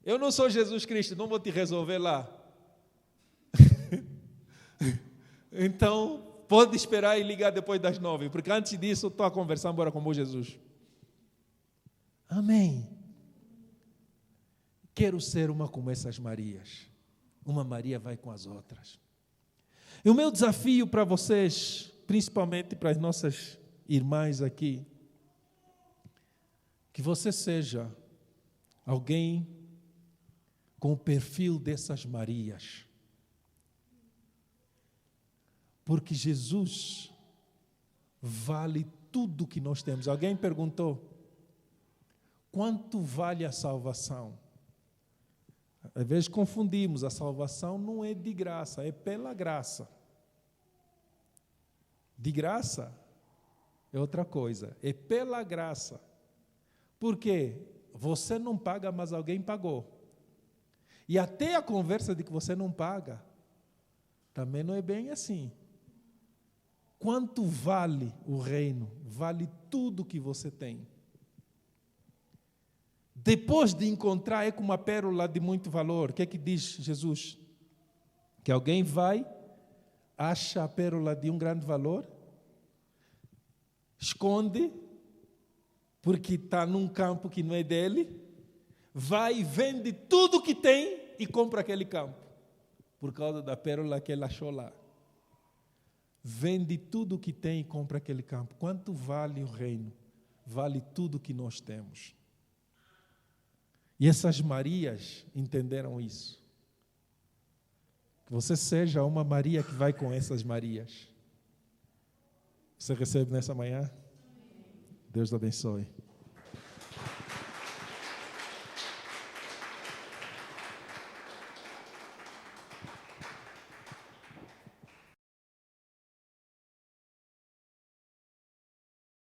Eu não sou Jesus Cristo, não vou te resolver lá. Então, pode esperar e ligar depois das 9, porque antes disso eu estou a conversar agora com o meu Jesus. Amém. Quero ser uma como essas Marias. Uma Maria vai com as outras. E o meu desafio para vocês, principalmente para as nossas irmãs aqui, que você seja alguém com o perfil dessas Marias. Porque Jesus vale tudo que nós temos. Alguém perguntou, quanto vale a salvação? Às vezes confundimos, a salvação não é de graça, é pela graça. De graça é outra coisa, é pela graça. Por quê? Você não paga, mas alguém pagou. E até a conversa de que você não paga, também não é bem assim. Quanto vale o reino? Vale tudo que você tem. Depois de encontrar, é como uma pérola de muito valor. O que é que diz Jesus? Que alguém vai, acha a pérola de um grande valor, esconde, porque está num campo que não é dele, vai e vende tudo que tem e compra aquele campo, por causa da pérola que ele achou lá. Vende tudo que tem e compra aquele campo. Quanto vale o reino? Vale tudo que nós temos. E essas Marias entenderam isso. Que você seja uma Maria que vai com essas Marias. Você recebe nessa manhã? Deus te abençoe.